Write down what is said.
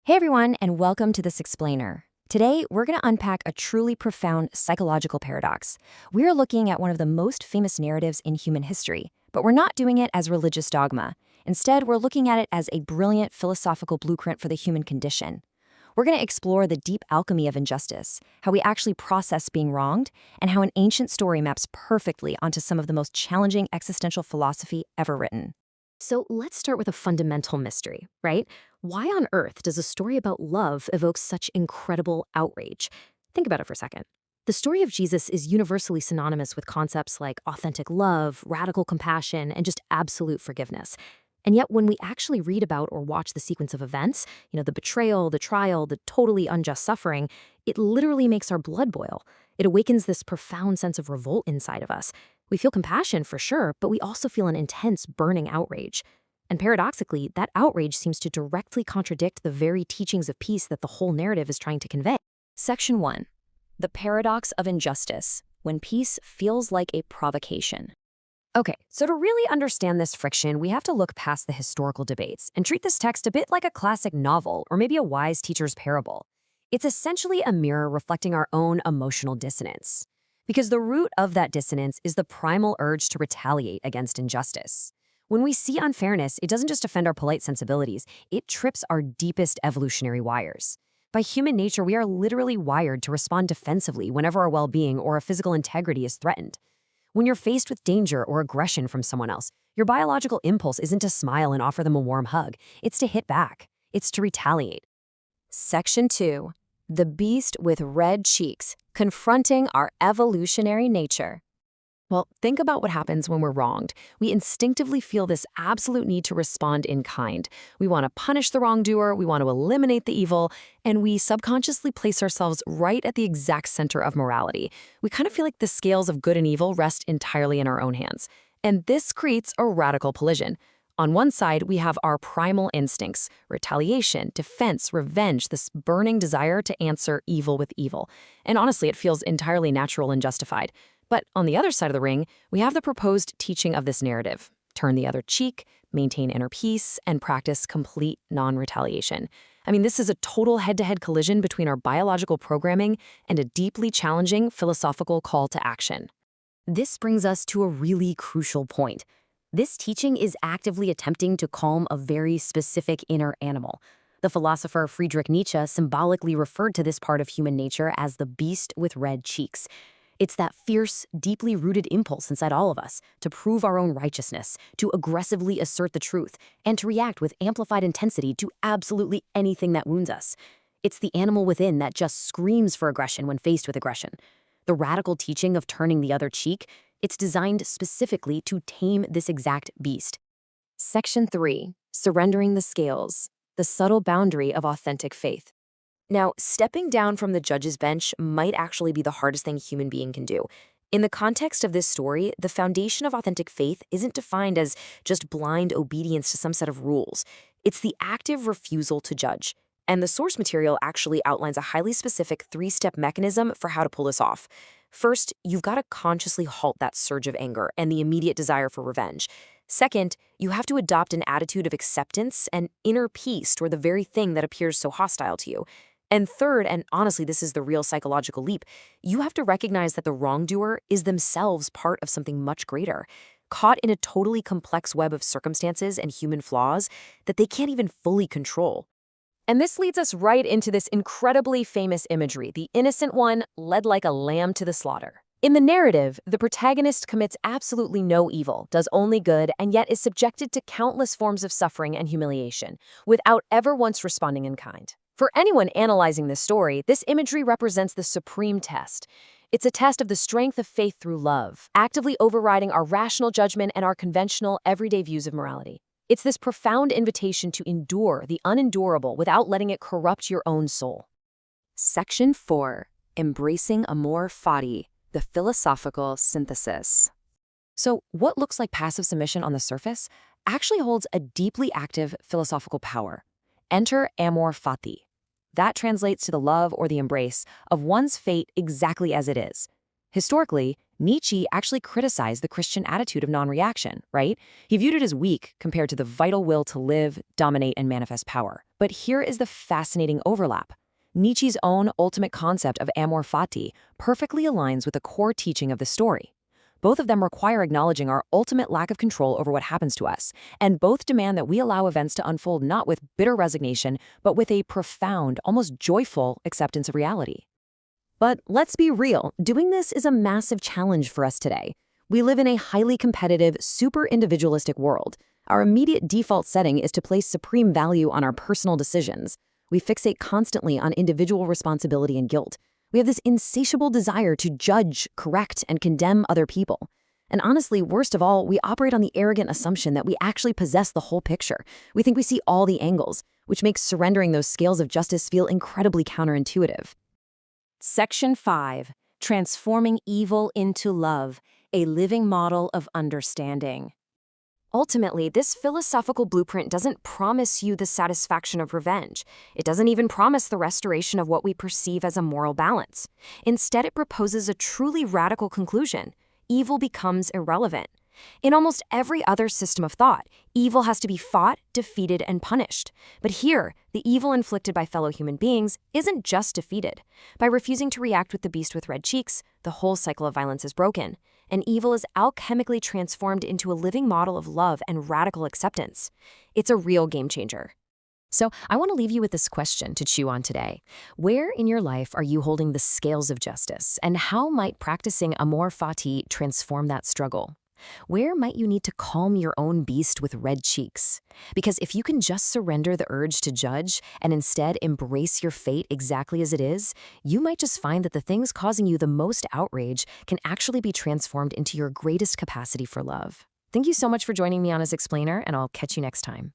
Hey everyone, and welcome to This Explainer. Today, we're going to unpack a truly profound psychological paradox. We're looking at one of the most famous narratives in human history, but we're not doing it as religious dogma. Instead, we're looking at it as a brilliant philosophical blueprint for the human condition. We're going to explore the deep alchemy of injustice, how we actually process being wronged, and how an ancient story maps perfectly onto some of the most challenging existential philosophy ever written. So let's start with a fundamental mystery, right? Why on earth does a story about love evoke such incredible outrage? Think about it for a second. The story of Jesus is universally synonymous with concepts like authentic love, radical compassion, and just absolute forgiveness. And yet when we actually read about or watch the sequence of events, the betrayal, the trial, the totally unjust suffering, it literally makes our blood boil. It awakens this profound sense of revolt inside of us. We feel compassion for sure, but we also feel an intense burning outrage. And paradoxically, that outrage seems to directly contradict the very teachings of peace that the whole narrative is trying to convey. Section 1. The paradox of injustice, when peace feels like a provocation. Okay, so to really understand this friction, we have to look past the historical debates and treat this text a bit like a classic novel or maybe a wise teacher's parable. It's essentially a mirror reflecting our own emotional dissonance. Because the root of that dissonance is the primal urge to retaliate against injustice. When we see unfairness, it doesn't just offend our polite sensibilities, it trips our deepest evolutionary wires. By human nature, we are literally wired to respond defensively whenever our well-being or our physical integrity is threatened. When you're faced with danger or aggression from someone else, your biological impulse isn't to smile and offer them a warm hug. It's to hit back. It's to retaliate. Section 2. The beast with red cheeks, confronting our evolutionary nature. Well, think about what happens when we're wronged. We instinctively feel this absolute need to respond in kind. We want to punish the wrongdoer, we want to eliminate the evil, and we subconsciously place ourselves right at the exact center of morality. We kind of feel like the scales of good and evil rest entirely in our own hands. And this creates a radical collision. On one side, we have our primal instincts, retaliation, defense, revenge, this burning desire to answer evil with evil. And honestly, it feels entirely natural and justified. But on the other side of the ring, we have the proposed teaching of this narrative. Turn the other cheek, maintain inner peace, and practice complete non-retaliation. I mean, this is a total head-to-head collision between our biological programming and a deeply challenging philosophical call to action. This brings us to a really crucial point. This teaching is actively attempting to calm a very specific inner animal. The philosopher Friedrich Nietzsche symbolically referred to this part of human nature as the beast with red cheeks. It's that fierce, deeply rooted impulse inside all of us to prove our own righteousness, to aggressively assert the truth, and to react with amplified intensity to absolutely anything that wounds us. It's the animal within that just screams for aggression when faced with aggression. The radical teaching of turning the other cheek, it's designed specifically to tame this exact beast. Section 3. Surrendering the scales, the subtle boundary of authentic faith. Now, stepping down from the judge's bench might actually be the hardest thing a human being can do. In the context of this story, the foundation of authentic faith isn't defined as just blind obedience to some set of rules. It's the active refusal to judge. And the source material actually outlines a highly specific three-step mechanism for how to pull this off. First, you've got to consciously halt that surge of anger and the immediate desire for revenge. Second, you have to adopt an attitude of acceptance and inner peace toward the very thing that appears so hostile to you. And third, and honestly, this is the real psychological leap, you have to recognize that the wrongdoer is themselves part of something much greater, caught in a totally complex web of circumstances and human flaws that they can't even fully control. And this leads us right into this incredibly famous imagery, the innocent one led like a lamb to the slaughter. In the narrative, the protagonist commits absolutely no evil, does only good, and yet is subjected to countless forms of suffering and humiliation, without ever once responding in kind. For anyone analyzing this story, this imagery represents the supreme test. It's a test of the strength of faith through love, actively overriding our rational judgment and our conventional, everyday views of morality. It's this profound invitation to endure the unendurable without letting it corrupt your own soul. Section 4. Embracing Amor Fati, the philosophical synthesis. So what looks like passive submission on the surface actually holds a deeply active philosophical power. Enter Amor Fati. That translates to the love or the embrace of one's fate exactly as it is. Historically, Nietzsche actually criticized the Christian attitude of non-reaction, right? He viewed it as weak compared to the vital will to live, dominate, and manifest power. But here is the fascinating overlap. Nietzsche's own ultimate concept of amor fati perfectly aligns with the core teaching of the story. Both of them require acknowledging our ultimate lack of control over what happens to us, and both demand that we allow events to unfold not with bitter resignation, but with a profound, almost joyful acceptance of reality. But let's be real, doing this is a massive challenge for us today. We live in a highly competitive, super individualistic world. Our immediate default setting is to place supreme value on our personal decisions. We fixate constantly on individual responsibility and guilt. We have this insatiable desire to judge, correct, and condemn other people. And honestly, worst of all, we operate on the arrogant assumption that we actually possess the whole picture. We think we see all the angles, which makes surrendering those scales of justice feel incredibly counterintuitive. Section 5. Transforming Evil into Love, a Living Model of Understanding. Ultimately, this philosophical blueprint doesn't promise you the satisfaction of revenge. It doesn't even promise the restoration of what we perceive as a moral balance. Instead, it proposes a truly radical conclusion. Evil becomes irrelevant. In almost every other system of thought, evil has to be fought, defeated, and punished. But here, the evil inflicted by fellow human beings isn't just defeated. By refusing to react with the beast with red cheeks, the whole cycle of violence is broken, and evil is alchemically transformed into a living model of love and radical acceptance. It's a real game changer. So I want to leave you with this question to chew on today. Where in your life are you holding the scales of justice, and how might practicing Amor Fati transform that struggle? Where might you need to calm your own beast with red cheeks? Because if you can just surrender the urge to judge and instead embrace your fate exactly as it is, you might just find that the things causing you the most outrage can actually be transformed into your greatest capacity for love. Thank you so much for joining me on As Explainer, and I'll catch you next time.